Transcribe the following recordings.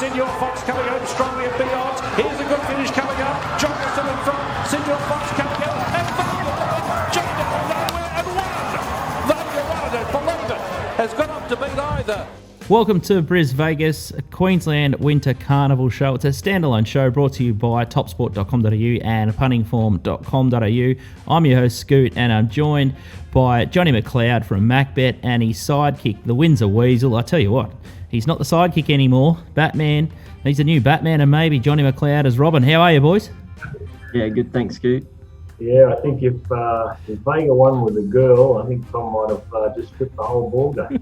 Senor Fox coming home strongly at big odds. Here's a good finish coming up. Jonathan in front. Senor Fox coming out. And Vega jumped out of nowhere and won. Vega won. I don't believe it. Has got up to beat either. Welcome to Brisvegas, Queensland Winter Carnival Show. It's a standalone show brought to you by TopSport.com.au and puntingform.com.au. I'm your host, Scoot, and I'm joined by Johnny Mcleod from MacBet and his sidekick, the Windsor Weasel. I tell you what, he's not the sidekick anymore. Batman, he's the new Batman, and maybe Johnny Mcleod as Robin. How are you, boys? Yeah, good, thanks, Scoot. Yeah, I think if Vega won with a girl, I think Tom might have just stripped the whole ball game.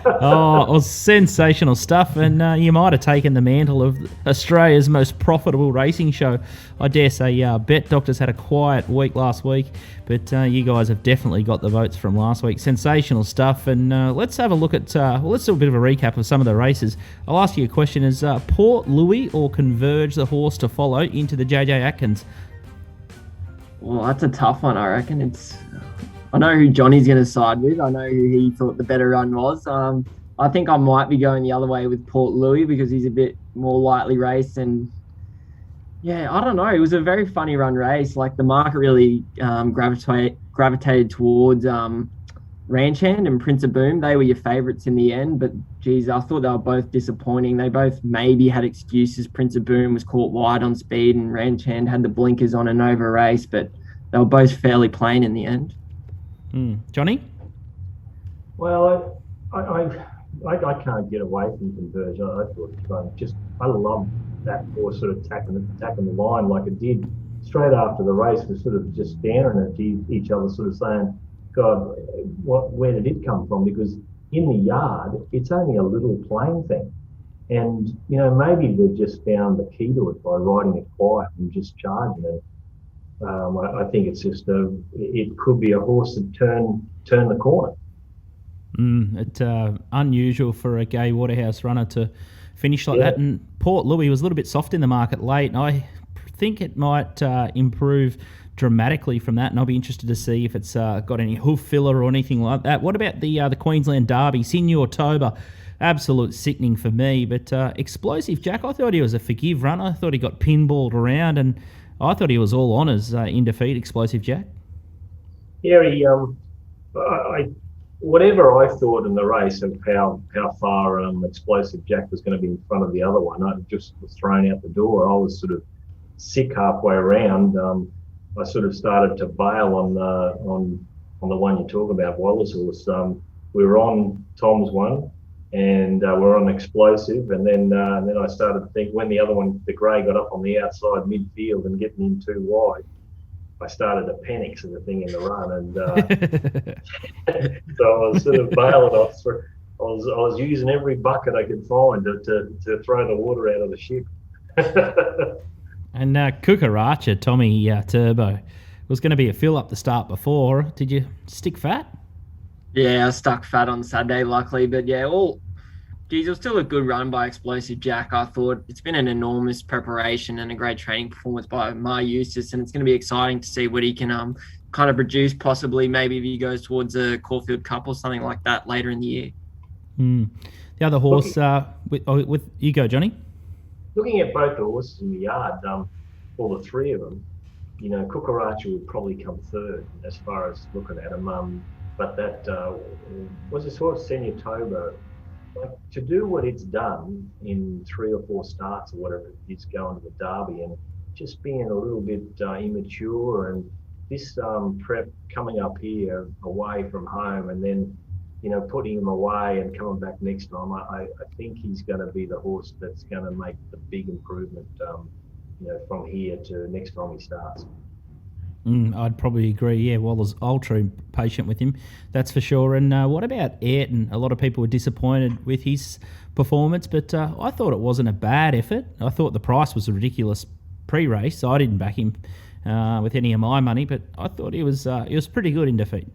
Oh, it was sensational stuff, and you might have taken the mantle of Australia's most profitable racing show. I dare say Bet Doctors had a quiet week last week, but you guys have definitely got the votes from last week. Sensational stuff, and let's have a look at, let's do a bit of a recap of some of the races. I'll ask you a question. Is Port Louis or Converge the horse to follow into the JJ Atkins? Well, that's a tough one, I reckon. I know who Johnny's going to side with. I know who he thought the better run was. I think I might be going the other way with Port Louis because he's a bit more lightly raced. And, yeah, I don't know. It was a very funny run race. Like, the market really gravitated towards Ranch Hand and Prince of Boom. They were your favourites in the end. But, geez, I thought they were both disappointing. They both maybe had excuses. Prince of Boom was caught wide on speed and Ranch Hand had the blinkers on and over race. But they were both fairly plain in the end. Johnny? Well, I can't get away from Converge. I thought I love that horse sort of attacking the line like it did straight after the race. We're sort of just staring at each other, sort of saying, God, where did it come from? Because in the yard, it's only a little plain thing. And, you know, maybe they've just found the key to it by riding it quiet and just charging it. I think it's just it could be a horse that turn the corner. It's unusual for a Gay Waterhouse runner to finish like that. And Port Louis was a little bit soft in the market late. And I think it might improve dramatically from that, and I'll be interested to see if it's got any hoof filler or anything like that. What about the Queensland Derby, Senor Toba? Absolute sickening for me, but Explosive Jack, I thought he was a forgive runner. I thought he got pinballed around, and I thought he was all honours in defeat, Explosive Jack. Yeah, whatever I thought in the race of how far Explosive Jack was going to be in front of the other one, I just was thrown out the door. I was sort of sick halfway around. I sort of started to bail on the one you talk about, Wallace horse. We were on Tom's one, and we're on Explosive, and then I started to think when the other one, the grey, got up on the outside midfield and getting in too wide, I started to panic sort of thing in the run, and so I was sort of bailing off. I was using every bucket I could find to throw the water out of the ship. And Cucaracha, Tommy Turbo, was going to be a fill up the start before. Did you stick fat? Yeah, I stuck fat on Saturday, luckily. But yeah, it was still a good run by Explosive Jack. I thought it's been an enormous preparation and a great training performance by Mar Eustace, and it's going to be exciting to see what he can kind of produce, possibly maybe if he goes towards a Caulfield Cup or something like that later in the year. The other horse, with you go, Johnny. Looking at both the horses in the yard, all the three of them, you know, Cucaracha would probably come third as far as looking at him. But that was this horse, Senor Toba, like to do what it's done in 3 or 4 starts or whatever it's going to the Derby, and just being a little bit immature, and this prep coming up here away from home, and then, you know, putting him away and coming back next time, I think he's going to be the horse that's going to make the big improvement, you know, from here to next time he starts. I'd probably agree. Yeah, Waller's ultra patient with him, that's for sure. And what about Ayrton? A lot of people were disappointed with his performance, but I thought it wasn't a bad effort. I thought the price was ridiculous pre-race, so I didn't back him with any of my money, but I thought he was pretty good in defeat.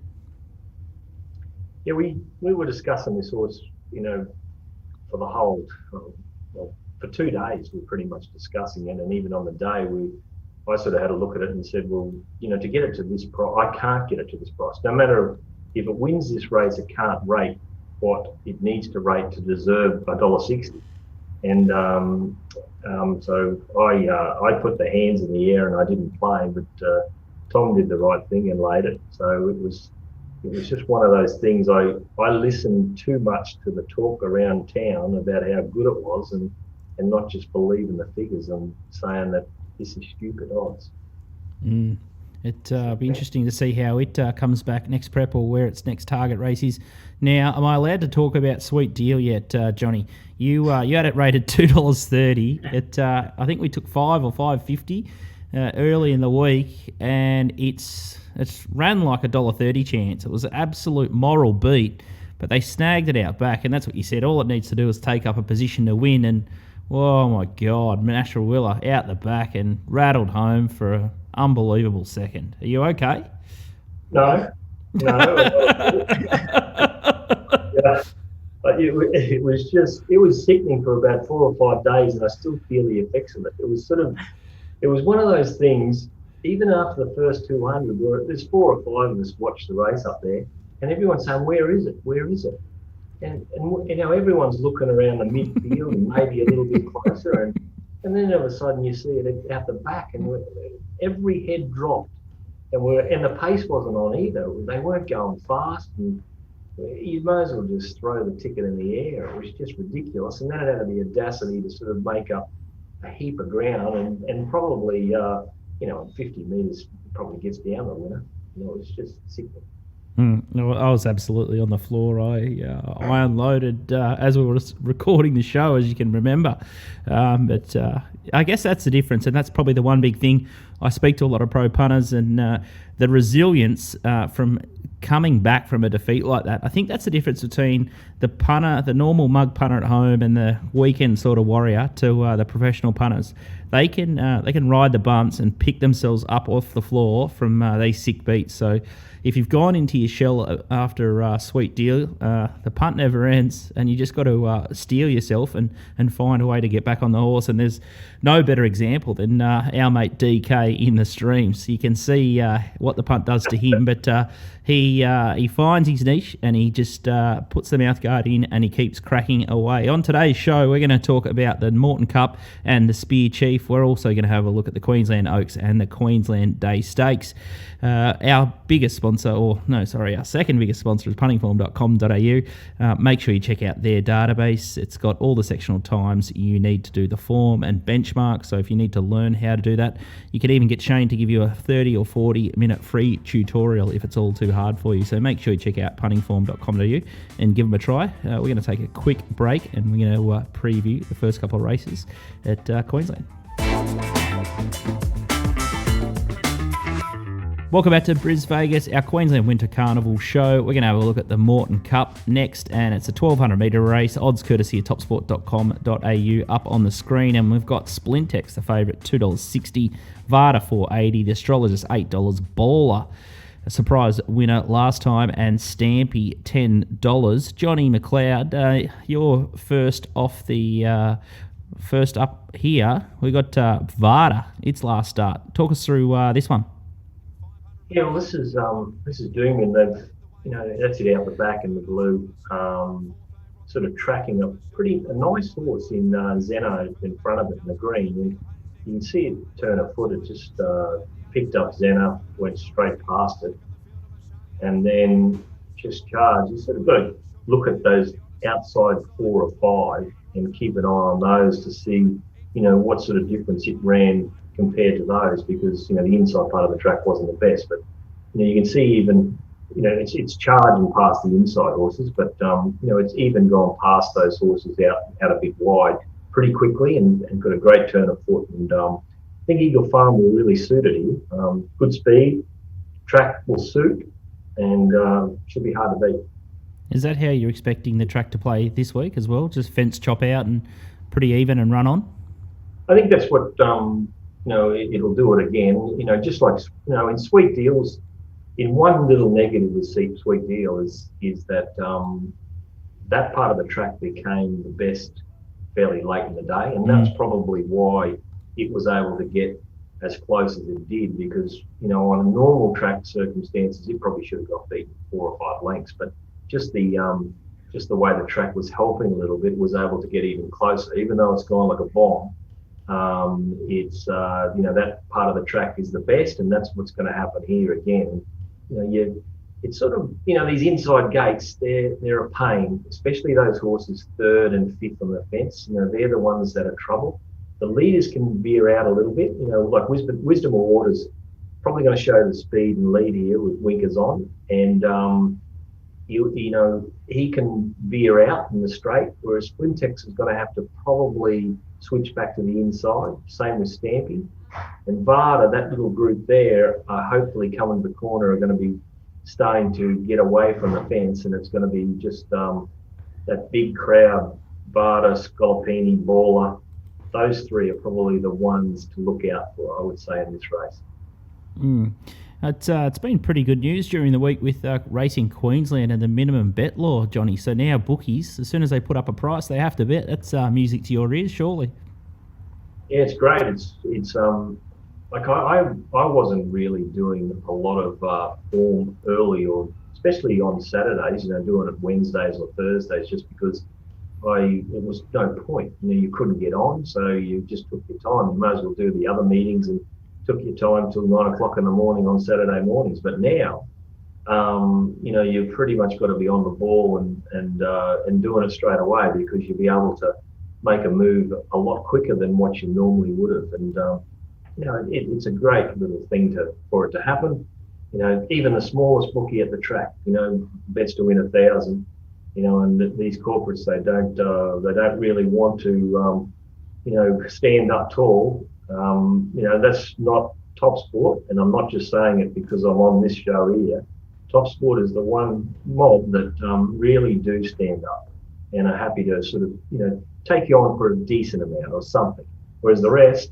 Yeah, we were discussing this horse, you know, for the whole, for 2 days we were pretty much discussing it, and even on the day I sort of had a look at it and said, well, you know, to get it to this price, I can't get it to this price. No matter if it wins this race, it can't rate what it needs to rate to deserve $1.60. And so I put the hands in the air and I didn't play, but Tom did the right thing and laid it. So it was just one of those things. I listened too much to the talk around town about how good it was, and not just believing the figures and saying that this is stupid odds. It'll be interesting to see how it comes back next prep, or where its next target race is. Now, am I allowed to talk about Sweet Deal yet, Johnny? You had it rated $2.30. I think we took $5 or $5.50 early in the week, and it's ran like $1.30 chance. It was an absolute moral beat, but they snagged it out back, and that's what you said. All it needs to do is take up a position to win, and oh my God, Nashville Willa out the back and rattled home for an unbelievable second. Are you okay? No. Yeah. But it was sickening for about 4 or 5 days, and I still feel the effects of it. It was one of those things, even after the first 200, where there's 4 or 5 of us watched the race up there, and everyone's saying, where is it? Where is it? And everyone's looking around the midfield and maybe a little bit closer, and then all of a sudden you see it out the back, and every head dropped, and the pace wasn't on either. They weren't going fast, and you might as well just throw the ticket in the air. It was just ridiculous, and then it had the audacity to sort of make up a heap of ground, and probably 50 metres probably gets down the winner. It was just sickening. No, I was absolutely on the floor. I unloaded as we were recording the show, as you can remember. But I guess that's the difference, and that's probably the one big thing. I speak to a lot of pro punters, and the resilience from coming back from a defeat like that. I think that's the difference between the punter, the normal mug punter at home, and the weekend sort of warrior to the professional punters. They can ride the bumps and pick themselves up off the floor from these sick beats. So if you've gone into your shell after Sweet Deal, the punt never ends, and you just got to steel yourself and find a way to get back on the horse. And there's no better example than our mate DK in the streams. You can see what the punt does to him, but he finds his niche, and he just puts the mouthguard in, and he keeps cracking away. On today's show, we're going to talk about the Moreton Cup and the Spear Chief. We're also going to have a look at the Queensland Oaks and the Queensland Day Stakes. Our biggest sponsor, our second biggest sponsor is puntingform.com.au. Make sure you check out their database. It's got all the sectional times you need to do the form and benchmark. So if you need to learn how to do that, you can even get Shane to give you a 30 or 40 minute free tutorial if it's all too hard for you. So make sure you check out puntingform.com.au and give them a try. We're going to take a quick break, and we're going to preview the first couple of races at Queensland. Welcome back to Brisvegas, our Queensland Winter Carnival show. We're going to have a look at the Moreton Cup next, and it's a 1,200 metre race. Odds courtesy of TopSport.com.au up on the screen, and we've got Splintex, the favourite, $2.60, Vada $4.80, the Astrologist $8, Baller, a surprise winner last time, and Stampy $10. Johnny Mcleod, you're first off the first up here. We got Vada, its last start. Talk us through this one. Yeah, well, this is Dooming. They've, that's it out the back in the blue, sort of tracking a nice horse in Zeno in front of it in the green. And you can see it turn a foot. It just picked up Zeno, went straight past it, and then just charged. You sort of got to look at those outside 4 or 5 and keep an eye on those to see, what sort of difference it ran compared to those, because the inside part of the track wasn't the best, but you can see even it's charging past the inside horses, but it's even gone past those horses out a bit wide pretty quickly, and got a great turn of foot, and I think Eagle Farm will really suit it here. Good speed, track will suit, and should be hard to beat. Is that how you're expecting the track to play this week as well? Just fence chop out and pretty even and run on? I think that's what it'll do it again. Just like in Sweet Deals, in one little negative with Sweet Deal is that that part of the track became the best fairly late in the day, and that's probably why it was able to get as close as it did, because on a normal track circumstances it probably should have got beaten 4 or 5 lengths, but just the just the way the track was helping a little bit, was able to get even closer, even though it's gone like a bomb. It's that part of the track is the best, and that's what's going to happen here again. It's sort of, these inside gates, they're a pain, especially those horses 3rd and 5th on the fence. They're the ones that are trouble. The leaders can veer out a little bit, like Wisdom or Order's probably going to show the speed and lead here with winkers on, and he can veer out in the straight, whereas Splintex is going to have to probably switch back to the inside. Same with Stampy. And Varda, that little group there, hopefully coming to the corner, are going to be starting to get away from the fence, and it's going to be just that big crowd. Varda, Scalpini, Baller, those 3 are probably the ones to look out for, I would say, in this race. It's been pretty good news during the week with racing Queensland and the minimum bet law, Johnny. So now bookies, as soon as they put up a price, they have to bet. That's music to your ears, surely. Yeah, it's great. It's like I wasn't really doing a lot of form early, or especially on Saturdays. Doing it Wednesdays or Thursdays, just because it was no point. You couldn't get on, so you just took your time. You might as well do the other meetings and took your time till 9 o'clock in the morning on Saturday mornings. But now, you've pretty much got to be on the ball and doing it straight away, because you'll be able to make a move a lot quicker than what you normally would have. And it's a great little thing for it to happen. Even the smallest bookie at the track, bets to win 1,000. And these corporates, they don't really want to stand up tall. That's not TopSport, and I'm not just saying it because I'm on this show here. TopSport is the one mob that really do stand up and are happy to sort of, take you on for a decent amount or something. Whereas the rest,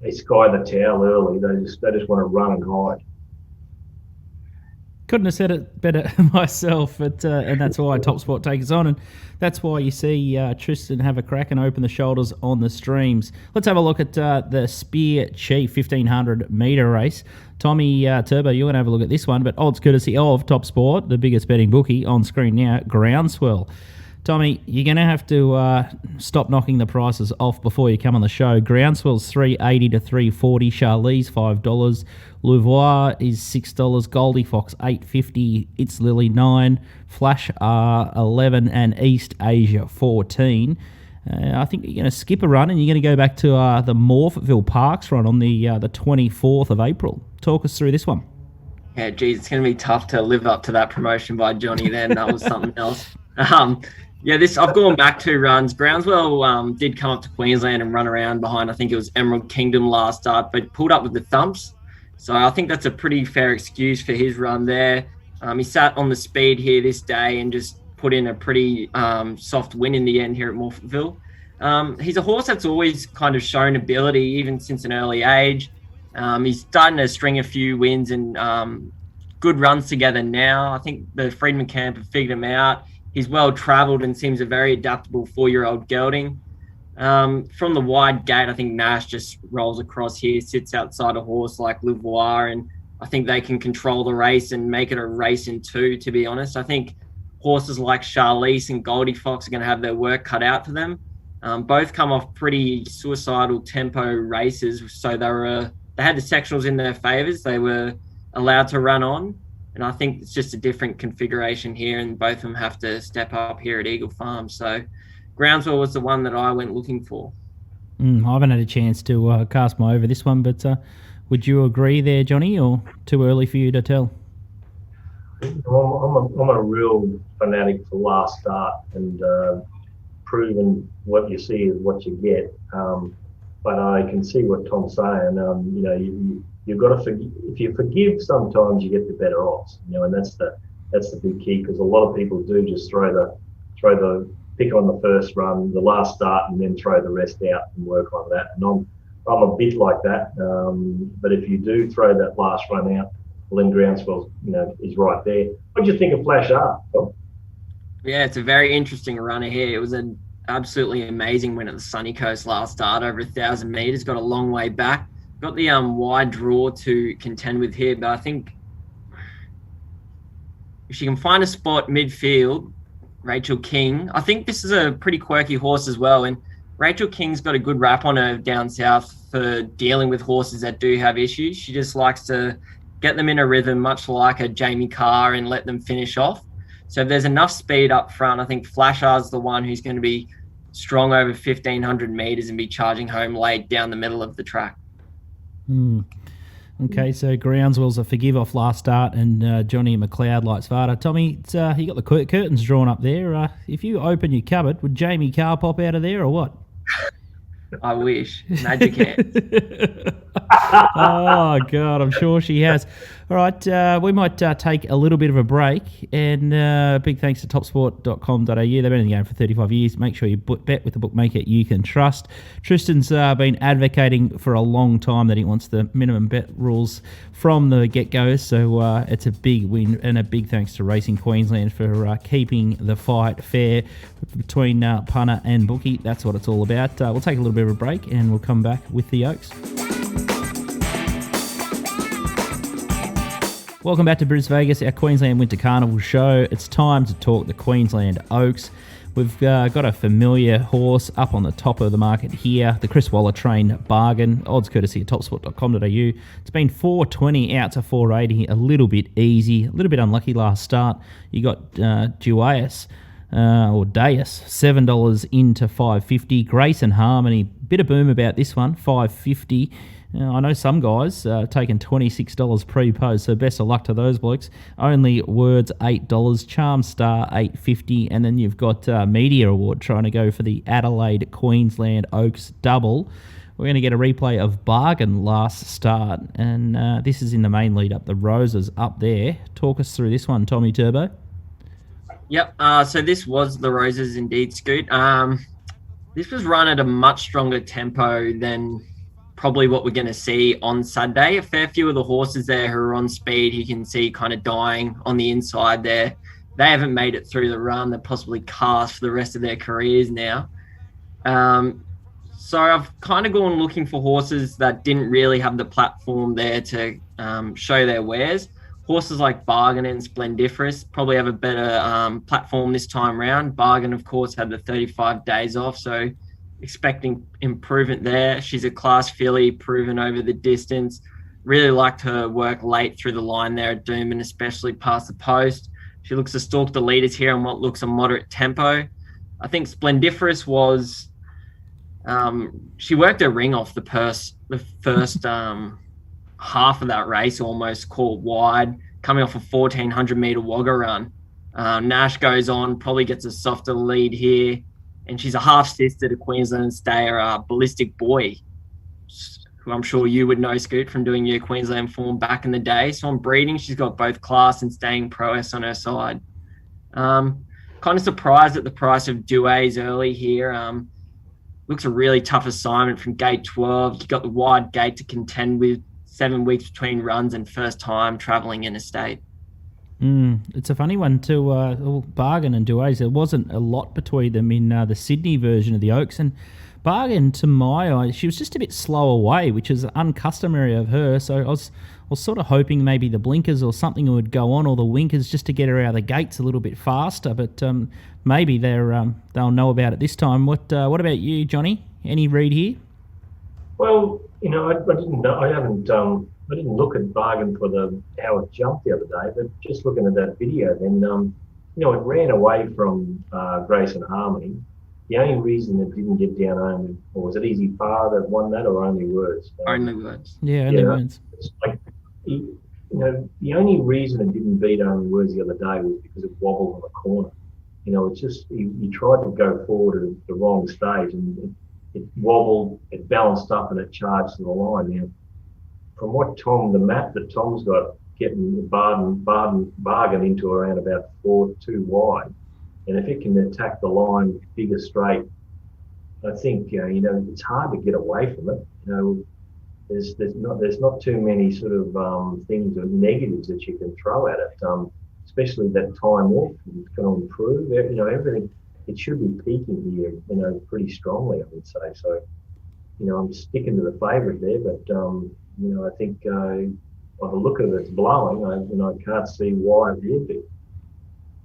they sky the towel early. They just want to run and hide. Couldn't have said it better myself, but and that's why TopSport takes us on, and that's why you see Tristan have a crack and open the shoulders on the streams. Let's have a look at the Spear Chief 1500 metre race. Tommy Turbo, you're going to have a look at this one, but odds courtesy of TopSport, the biggest betting bookie on screen now, Groundswell. Tommy, you're going to have to stop knocking the prices off before you come on the show. Groundswell's $3.80 to $3.40. Charlize $5. Louvois is $6. Goldie Fox $8.50. It's Lily $9. Flash R $11 and East Asia $14. I think you're going to skip a run and you're going to go back to the Morpheville Parks run on the 24th of April. Talk us through this one. Yeah, geez, it's going to be tough to live up to that promotion by Johnny then. That was something else. I've gone back 2 runs. Groundswell did come up to Queensland and run around behind, I think it was Emerald Kingdom last start, but pulled up with the thumps. So I think that's a pretty fair excuse for his run there. He sat on the speed here this day and just put in a pretty soft win in the end here at Morpheville. He's a horse that's always kind of shown ability, even since an early age. He's starting to string a few wins and good runs together now. I think the Friedman camp have figured him out. He's well-travelled and seems a very adaptable 4-year-old gelding. From the wide gate, I think Nash just rolls across here, sits outside a horse like Louvois, and I think they can control the race and make it a race in 2, to be honest. I think horses like Charlize and Goldie Fox are going to have their work cut out for them. Both come off pretty suicidal tempo races, so they had the sectionals in their favours. They were allowed to run on. And I think it's just a different configuration here, and both of them have to step up here at Eagle Farm. So Groundswell was the one that I went looking for. I haven't had a chance to cast my over this one, but would you agree there, Johnny, or too early for you to tell? I'm a real fanatic for last start, and proving what you see is what you get. But I can see what Tom's saying. You've got to forgive. If you forgive, sometimes you get the better odds. And that's the big key, because a lot of people do just throw the pick on the first run, the last start, and then throw the rest out and work on that. And I'm a bit like that. But if you do throw that last run out, well, then Groundswell, is right there. What do you think of Flash R? Oh. Yeah, it's a very interesting runner here. It was an absolutely amazing win at the Sunny Coast last start, over 1,000 metres. Got a long way back. Got the wide draw to contend with here, but I think if she can find a spot midfield, Rachel King. I think this is a pretty quirky horse as well. And Rachel King's got a good rap on her down south for dealing with horses that do have issues. She just likes to get them in a rhythm, much like a Jamie Carr, and let them finish off. So if there's enough speed up front, I think Flashar's the one who's going to be strong over 1,500 metres and be charging home late down the middle of the track. Okay, so Groundswell's a forgive off last start, and Johnny Mcleod likes Vada. Tommy, you got the curtains drawn up there. If you open your cupboard, would Jamie Carr pop out of there or what? I wish. Magic hands. Oh, God, I'm sure she has. All right, we might take a little bit of a break, and big thanks to topsport.com.au. They've been in the game for 35 years. Make sure you bet with the bookmaker you can trust. Tristan's been advocating for a long time that he wants the minimum bet rules from the get-go, so it's a big win, and a big thanks to Racing Queensland for keeping the fight fair between punter and bookie. That's what it's all about. We'll take a little bit of a break, and we'll come back with the Oaks. Welcome back to Brisvegas, our Queensland Winter Carnival show. It's time to talk the Queensland Oaks. We've got a familiar horse up on the top of the market here, the Chris Waller train Bargain. Odds courtesy of topsport.com.au. It's been $4.20 out to $4.80, a little bit easy, a little bit unlucky last start. You got Deus, $7 into $5.50. Grace and Harmony, bit of boom about this one, $5.50. I know some guys taking $26 pre-post, so best of luck to those blokes. Only Words, $8. Charm Star, $8.50. And then you've got Media Award trying to go for the Adelaide Queensland Oaks double. We're going to get a replay of Bargain last start, and this is in the main lead-up. The Roses up there. Talk us through this one, Tommy Turbo. Yep, so this was the Roses indeed, Scoot. This was run at a much stronger tempo than probably what we're going to see on Saturday. A fair few of the horses there who are on speed, you can see kind of dying on the inside there. They haven't made it through the run. They're possibly cast for the rest of their careers now. So I've kind of gone looking for horses that didn't really have the platform there to show their wares. Horses like Bargain and Splendiferous probably have a better platform this time round. Bargain, of course, had the 35 days off, so expecting improvement there. She's a class filly, proven over the distance. Really liked her work late through the line there at Doomben, especially past the post. She looks to stalk the leaders here on what looks a moderate tempo. I think Splendiferous was... she worked her ring off the first half of that race, almost caught wide, coming off a 1,400-metre Wagga run. Nash goes on, probably gets a softer lead here. And she's a half-sister to Queensland stayer Ballistic Boy, who I'm sure you would know, Scoot, from doing your Queensland form back in the day. So on breeding, she's got both class and staying prowess on her side. Kind of surprised at the price of Duets early here. Looks a really tough assignment from gate 12. You've got the wide gate to contend with, 7 weeks between runs and first time travelling interstate. It's a funny one too. Bargain and Duets, there wasn't a lot between them in the Sydney version of the Oaks, and Bargain, to my eye, she was just a bit slow away, which is uncustomary of her. So I was sort of hoping maybe the blinkers or something would go on, or the winkers, just to get her out of the gates a little bit faster. But maybe they'll know about it this time. What about you, Johnny? Any read here? Well, I didn't know. I didn't look at Bargain for how it jumped the other day, but just looking at that video, then it ran away from Grace and Harmony. The only reason it didn't get down home, or was it Easy Far that won that, or Only Words? Only Words. Yeah, Only Words. It's like, the only reason it didn't beat Only Words the other day was because it wobbled on the corner. It's just he tried to go forward at the wrong stage, and it wobbled, it balanced up, and it charged to the line. Now, from what the map that Tom's got, getting Bargain into around about 4-2 wide, and if it can attack the line bigger straight, I think it's hard to get away from it. There's not too many sort of things or negatives that you can throw at it. Especially that time off, it's going to improve. Everything. It should be peaking here, pretty strongly, I would say. So, I'm sticking to the favourite there, but I think by the look of it, it's blowing. I can't see why it would be.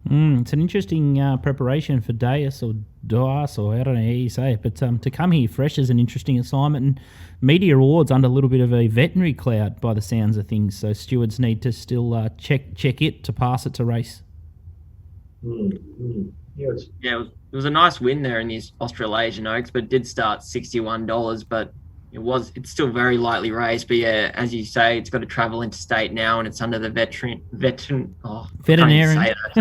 It's an interesting preparation for Dias or Dias, or I don't know how you say it, but to come here fresh is an interesting assignment. And Media Awards under a little bit of a veterinary cloud by the sounds of things, so stewards need to still check it to pass it to race. Yeah, it was a nice win there in the Australasian Oaks, but it did start $61, but it's still very lightly raced. But yeah, as you say, it's got to travel interstate now, and it's under the veterinarian. It's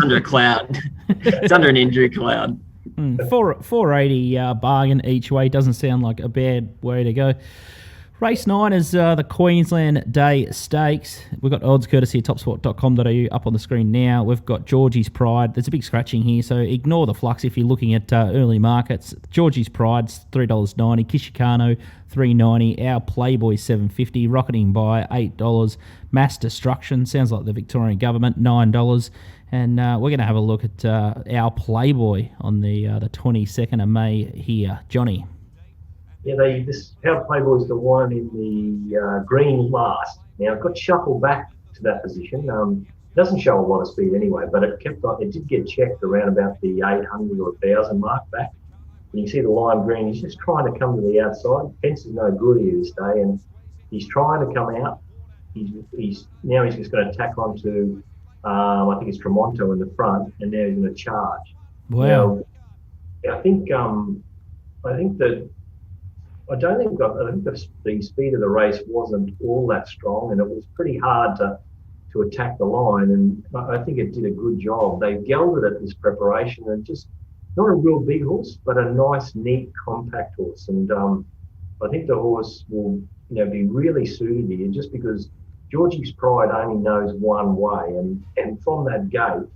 under a cloud. It's under an injury cloud. 480 bargain each way doesn't sound like a bad way to go. Race 9 is the Queensland Day Stakes. We've got odds courtesy of topsport.com.au up on the screen now. We've got Georgie's Pride. There's a big scratching here, so ignore the flux if you're looking at early markets. Georgie's Pride's $3.90. Kishikano, $3.90. Our Playboy, $7.50. Rocketing by $8. Mass Destruction, sounds like the Victorian government, $9. And we're going to have a look at our Playboy on the 22nd of May here. Johnny. Yeah, our Playboy's the one in the green last. Now, it got shuffled back to that position. It doesn't show a lot of speed anyway, but it did get checked around about the 800 or 1,000 mark back. And you see the lime green, he's just trying to come to the outside. Fence is no good here this day, and he's trying to come out. He's just going to tack onto, I think it's Tremonto in the front, and now he's going to charge. Wow. Now, I think the speed of the race wasn't all that strong, and it was pretty hard to attack the line. And I think it did a good job. They gelded at this preparation, and just not a real big horse, but a nice, neat, compact horse. And I think the horse will, be really suited here, just because Georgie's Pride only knows one way, and from that gate,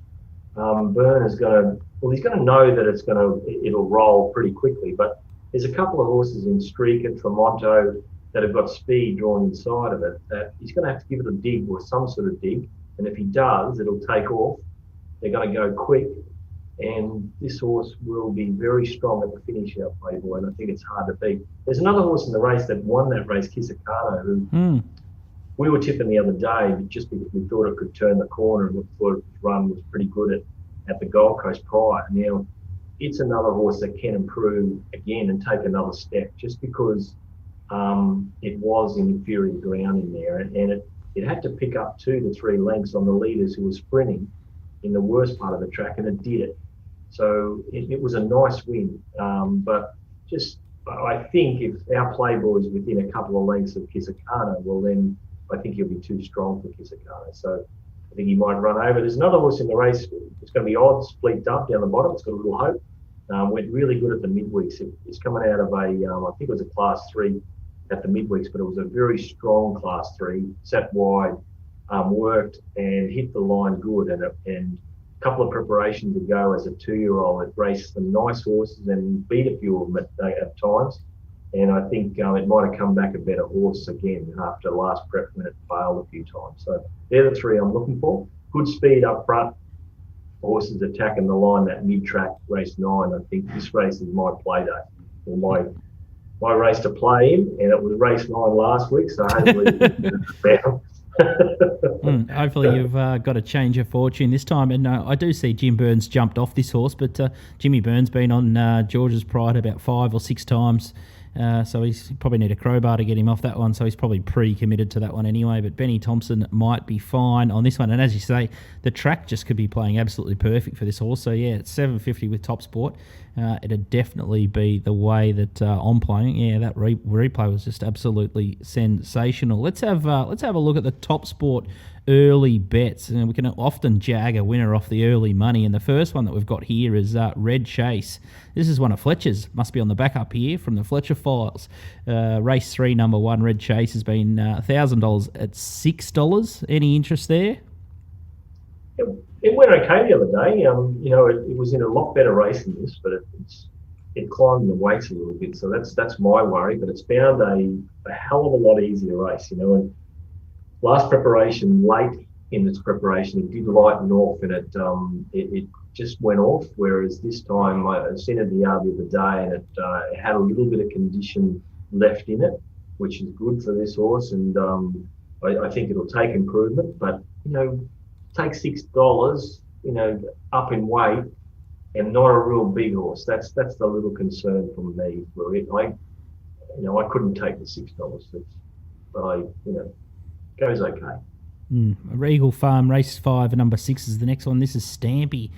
Byrne is he's going to know that it'll roll pretty quickly, but there's a couple of horses in Streak and Tremonto that have got speed drawn inside of it that he's going to have to give it a dig, or some sort of dig. And if he does, it'll take off. They're going to go quick. And this horse will be very strong at the finish, our Playboy, and I think it's hard to beat. There's another horse in the race that won that race, Kishikano, who we were tipping the other day just because we thought it could turn the corner, and we thought its run was pretty good at the Gold Coast prior. Now, it's another horse that can improve again and take another step, just because it was in inferior ground in there, and it had to pick up 2 to 3 lengths on the leaders who were sprinting in the worst part of the track, and it did it. So it was a nice win, but just I think if our Playboy is within a couple of lengths of Kishikano, well then I think he'll be too strong for Kishikano. So I think he might run over. There's another horse in the race. It's going to be odds fleeked up down the bottom. It's got a little hope. Went really good at the midweeks. It's coming out of I think it was a Class 3 at the midweeks, but it was a very strong Class 3. Sat wide, worked and hit the line good. And a couple of preparations ago as a 2-year-old, it raced some nice horses and beat a few of them at times. And I think it might have come back a better horse again after last prep when it failed a few times. So they're the 3 I'm looking for. Good speed up front. Horses attacking the line, that mid-track race 9. I think this race is my play day, or my race to play in, and it was race 9 last week, so hopefully hopefully you've got a change of fortune this time. And I do see Jim Burns jumped off this horse, but Jimmy Burns been on George's Pride about 5 or 6 times. So he's probably need a crowbar to get him off that one. So he's probably pre-committed to that one anyway. But Benny Thompson might be fine on this one. And as you say, the track just could be playing absolutely perfect for this horse. So yeah, it's $7.50 with TopSport. It'd definitely be the way that I'm playing. Yeah, that replay was just absolutely sensational. Let's have a look at the TopSport early bets, and we can often jag a winner off the early money. And the first one that we've got here is Red Chase. This is one of Fletcher's, must be on the back up here from the Fletcher files. Race 3, number 1, Red Chase has been $1,000 at $6. Any interest there? It went okay the other day. It was in a lot better race than this, but it climbed the weights a little bit. So that's my worry. But it's found a hell of a lot easier race. And last preparation, late in its preparation, it did lighten off, and it just went off. Whereas this time, I seen it the other day, and it had a little bit of condition left in it, which is good for this horse. And I think it'll take improvement. But take $6. up in weight and not a real big horse. That's the little concern for me for it. I couldn't take the $6, but goes okay. Regal Farm Race 5 and number 6 is the next one. This is Stampy,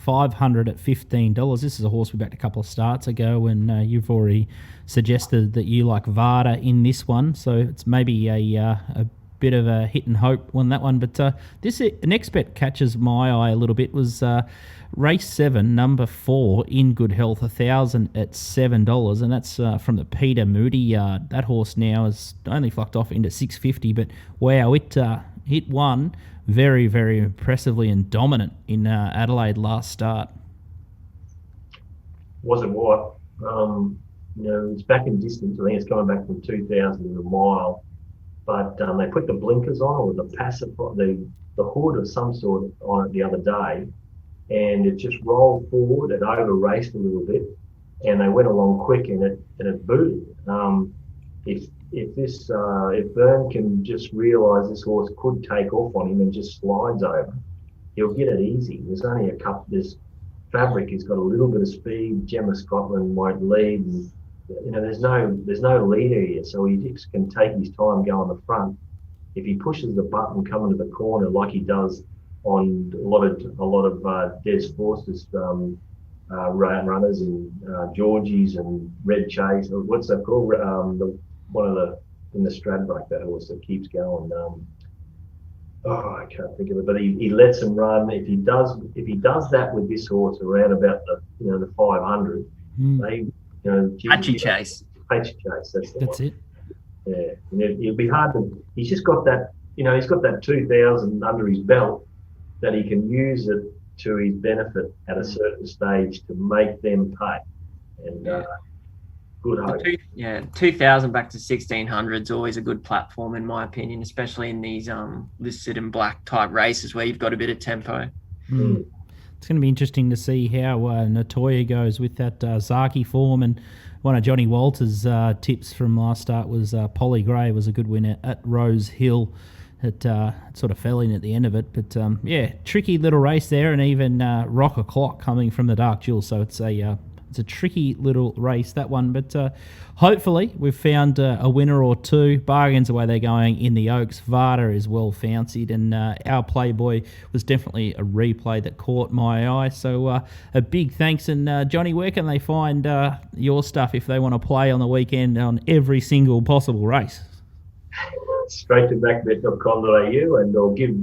$500 at $15. This is a horse we backed a couple of starts ago, and you've already suggested that you like Varda in this one, so it's maybe a bit of a hit and hope on that one. But this next bet catches my eye a little bit. Was race 7, number 4, In Good Health, 1,000 at $7, and that's from the Peter Moody yard. That horse now is only flocked off into $650, but wow, it won very, very impressively and dominant in Adelaide last start. Wasn't what? It's back in distance. I think it's coming back from 2,000 a mile. But they put the blinkers on, or the hood of some sort on it the other day, and it just rolled forward and over raced a little bit, and they went along quick, and it booted. If Byrne can just realise this horse could take off on him and just slides over, he'll get it easy. There's only a couple. This Fabric has got a little bit of speed. Gemma Scotland won't lead. And, there's no leader here, so he just can take his time, go on the front. If he pushes the button coming to the corner like he does on a lot of Des Forster's runners and Georgie's and Red Chase, or what's that called? In the Stradbroke, that horse that keeps going. I can't think of it, but he lets him run. If he does that with this horse around about the 500, Patchy Chase. Patchy Chase. That's it. Yeah, and it'll be hard to. He's just got that. He's got that 2,000 under his belt that he can use it to his benefit at a certain stage to make them pay. And good hope. 2,000 back to 1,600 is always a good platform, in my opinion, especially in these listed in black type races where you've got a bit of tempo. It's going to be interesting to see how Natoya goes with that Zaki form. And one of Johnny Walter's tips from last start was Polly Gray was a good winner at Rose Hill. It sort of fell in at the end of it. But, tricky little race there, and even Rock O'Clock coming from the Dark Jewel. So it's a tricky little race, that one. But hopefully we've found a winner or two. Bargains the way they're going in the Oaks. Varda is well fancied, and our Playboy was definitely a replay that caught my eye. So a big thanks. And Johnny, where can they find your stuff if they want to play on the weekend on every single possible race? Straight to backbet.com.au, and I'll give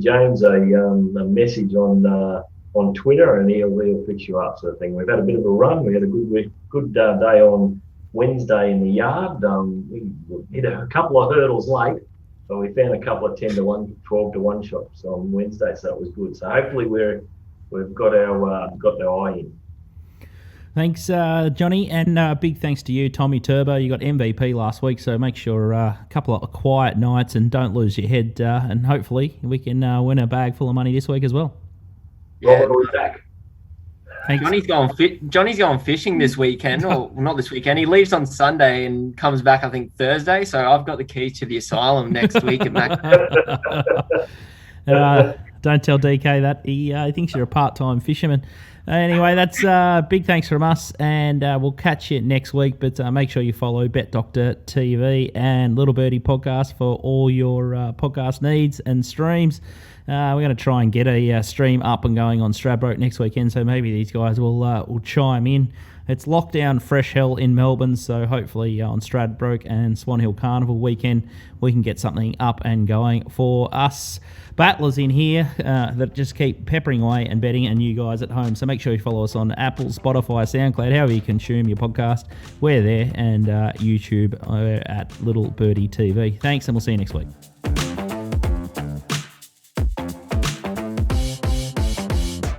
James a message on Twitter, and he'll fix you up, sort of thing. We've had a bit of a run. We had a good day on Wednesday in the yard. We hit a couple of hurdles late, but we found a couple of 10-1, 12-1 shots on Wednesday, so that was good. So hopefully we've got our eye in. Thanks, Johnny, and big thanks to you, Tommy Turbo. You got MVP last week, so make sure a couple of quiet nights and don't lose your head, and hopefully we can win a bag full of money this week as well. Yeah, we'll be back. Thanks. Johnny's going fishing this weekend, or not this weekend. He leaves on Sunday and comes back, I think, Thursday. So I've got the keys to the asylum next week at Mac. Don't tell DK that. He thinks you're a part-time fisherman. Anyway, that's big thanks from us, and we'll catch you next week. But make sure you follow Bet Doctor TV and Little Birdie podcast for all your podcast needs and streams. We're going to try and get a stream up and going on Stradbroke next weekend, so maybe these guys will chime in. It's lockdown fresh hell in Melbourne, so hopefully on Stradbroke and Swan Hill Carnival weekend we can get something up and going for us battlers in here that just keep peppering away and betting, and you guys at home. So make sure you follow us on Apple, Spotify, SoundCloud, however you consume your podcast. We're there, and YouTube at Little Birdie TV. Thanks, and we'll see you next week.